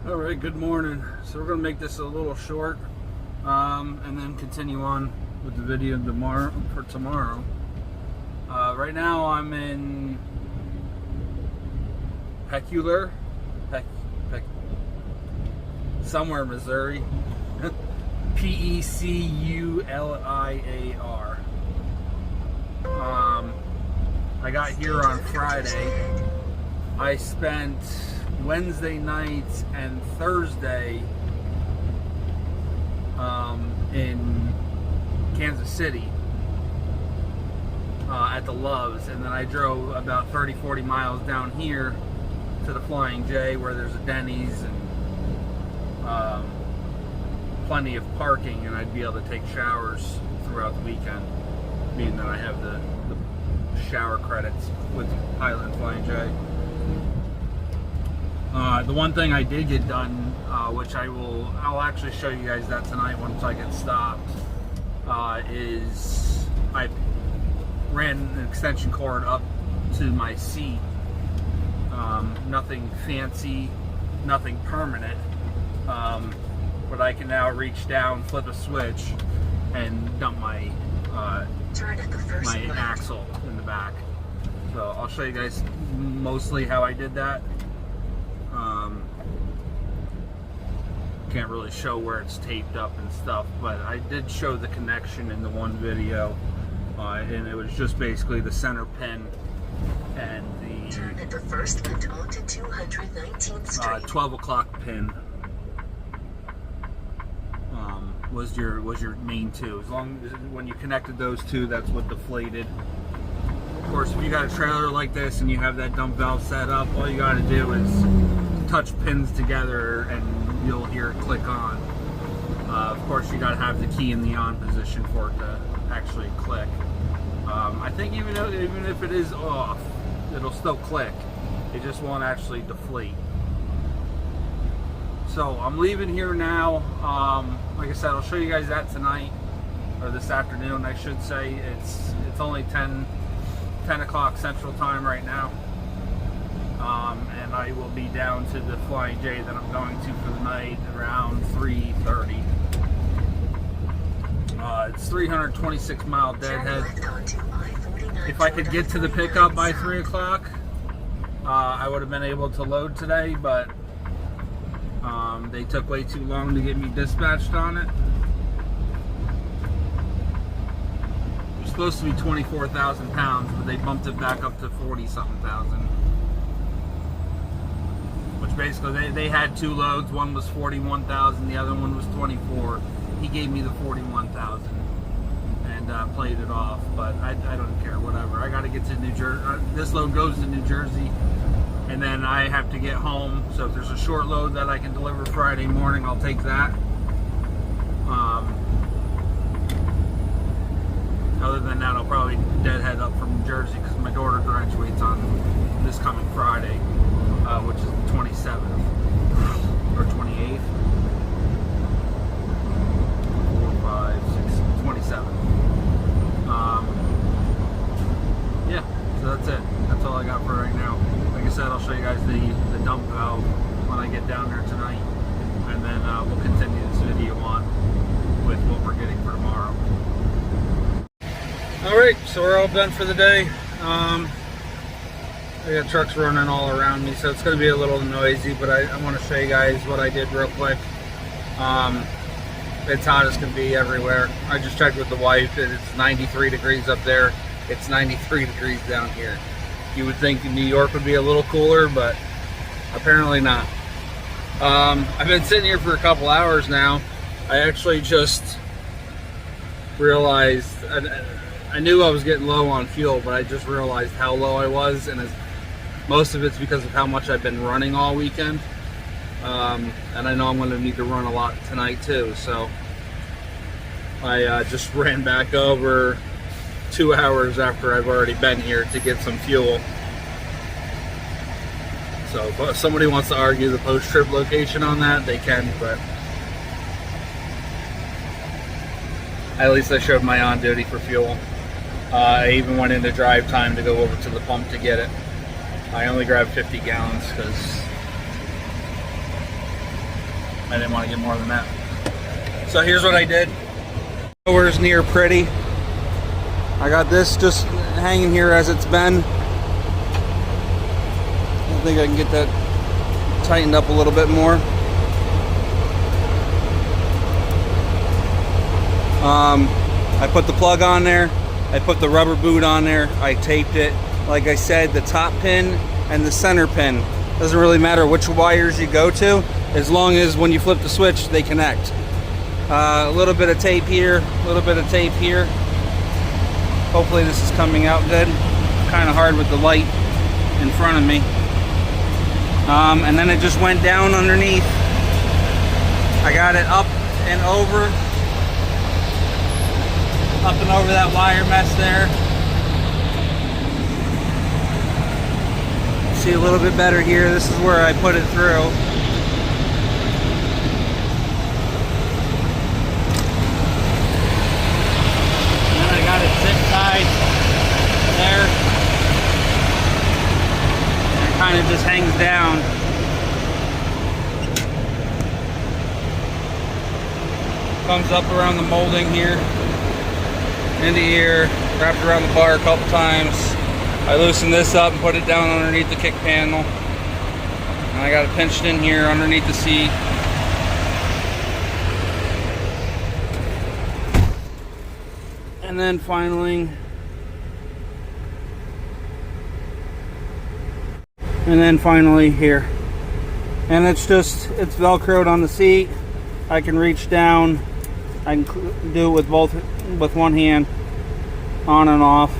All right, good morning. So we're gonna make this a little short, and then continue on with the video for tomorrow. Right now I'm in somewhere Missouri. Pecculiar. I got here on Friday. I spent Wednesday night and Thursday in Kansas City at the Loves, and then I drove about 30-40 miles down here to the Flying J, where there's a Denny's and plenty of parking, and I'd be able to take showers throughout the weekend, meaning that I have the shower credits with Highland Flying J. The one thing I did get done, which I'll actually show you guys that tonight once I get stopped, is I ran an extension cord up to my seat. Nothing fancy, nothing permanent, but I can now reach down, flip a switch, and dump my axle in the back. So I'll show you guys mostly how I did that. Can't really show where it's taped up and stuff, but I did show the connection in the one video, and it was just basically the center pin and the turn at the first left onto 219th Street. 12 o'clock pin was your main two. As long as when you connected those two, that's what deflated. Of course, if you got a trailer like this and you have that dump valve set up, all you got to do is touch pins together and you'll hear it click on. Of course, you got to have the key in the on position for it to actually click. I think even if it is off, it'll still click. It just won't actually deflate. So I'm leaving here now. Like I said, I'll show you guys that tonight, or this afternoon, I should say. It's only 10 o'clock Central Time right now. And I will be down to the Flying J that I'm going to for the night around 3:30. It's 326 mile deadhead. If I could get to the pickup by 3 o'clock, I would have been able to load today, but they took way too long to get me dispatched on it. It was supposed to be 24,000 pounds, but they bumped it back up to 40-something thousand. Which basically, they had two loads. One was 41,000, the other one was 24. He gave me the 41,000 and played it off, but I don't care, whatever. I got to get to New Jersey. This load goes to New Jersey, and then I have to get home. So if there's a short load that I can deliver Friday morning, I'll take that. Other than that, I'll probably deadhead up from New Jersey because my daughter graduates on this coming Friday, which is the 27th or 28th. 27. Yeah, so that's it. That's all I got for right now. Like I said, I'll show you guys the dump valve when I get down there tonight, and then we'll continue this video on with what we're getting for tomorrow. Alright, so we're all done for the day. I got trucks running all around me, so it's going to be a little noisy, but I want to show you guys what I did real quick. It's hot as can be everywhere. I just checked with the wife, and it's 93 degrees up there. It's 93 degrees down here. You would think New York would be a little cooler, but apparently not. I've been sitting here for a couple hours now. I actually just realized, I knew I was getting low on fuel, but I just realized how low I was, and most of it's because of how much I've been running all weekend. And I know I'm going to need to run a lot tonight too, so I just ran back over 2 hours after I've already been here to get some fuel. So if somebody wants to argue the post-trip location on that, they can, but at least I showed my on-duty for fuel. I even went into drive time to go over to the pump to get it. I only grabbed 50 gallons because I didn't want to get more than that. So here's what I did. Nowhere's near pretty. I got this just hanging here as it's been. I think I can get that tightened up a little bit more. I put the plug on there. I put the rubber boot on there. I taped it. Like I said, the top pin and the center pin. Doesn't really matter which wires you go to, as long as when you flip the switch, they connect. A little bit of tape here, a little bit of tape here. Hopefully this is coming out good. Kind of hard with the light in front of me. And then it just went down underneath. I got it up and over that wire mesh there. See a little bit better here. This is where I put it through. And then I got it zip tied there. And it kind of just hangs down. Comes up around the molding here, into here, wrapped around the bar a couple times. I loosened this up and put it down underneath the kick panel. And I got it pinched in here underneath the seat. And then finally, here. And it's Velcroed on the seat. I can reach down. I can do it with one hand, on and off.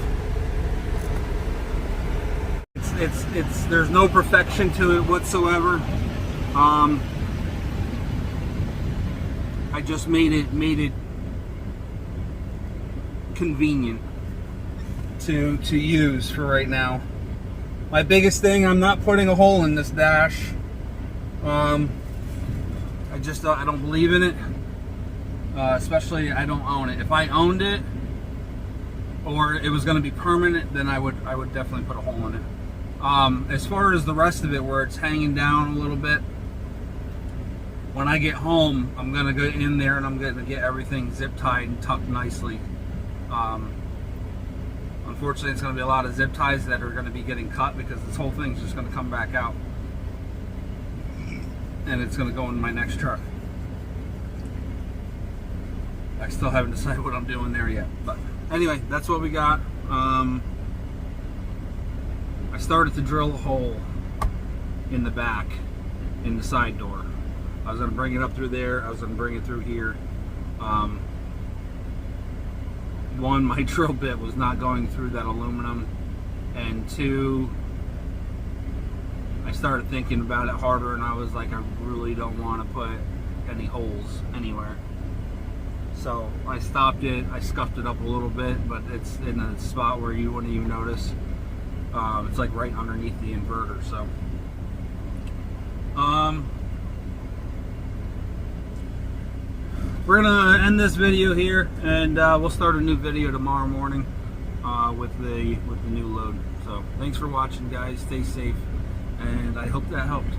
There's no perfection to it whatsoever. I just made it convenient to use for right now. My biggest thing, I'm not putting a hole in this dash. I don't believe in it. Especially I don't own it. If I owned it or it was going to be permanent, then I would definitely put a hole in it. As far as the rest of it, where it's hanging down a little bit, when I get home, I'm going to go in there and I'm going to get everything zip tied and tucked nicely. Unfortunately, it's going to be a lot of zip ties that are going to be getting cut because this whole thing's just going to come back out. And it's going to go in my next truck. I still haven't decided what I'm doing there yet. But anyway, that's what we got. I started to drill a hole in the back, in the side door. I was going to bring it up through there. I was going to bring it through here. One, my drill bit was not going through that aluminum. And two, I started thinking about it harder and I was like, I really don't want to put any holes anywhere. So I stopped it. I scuffed it up a little bit, but it's in a spot where you wouldn't even notice. It's like right underneath the inverter. So we're gonna end this video here, and we'll start a new video tomorrow morning with the new load. So thanks for watching, guys. Stay safe, and I hope that helped.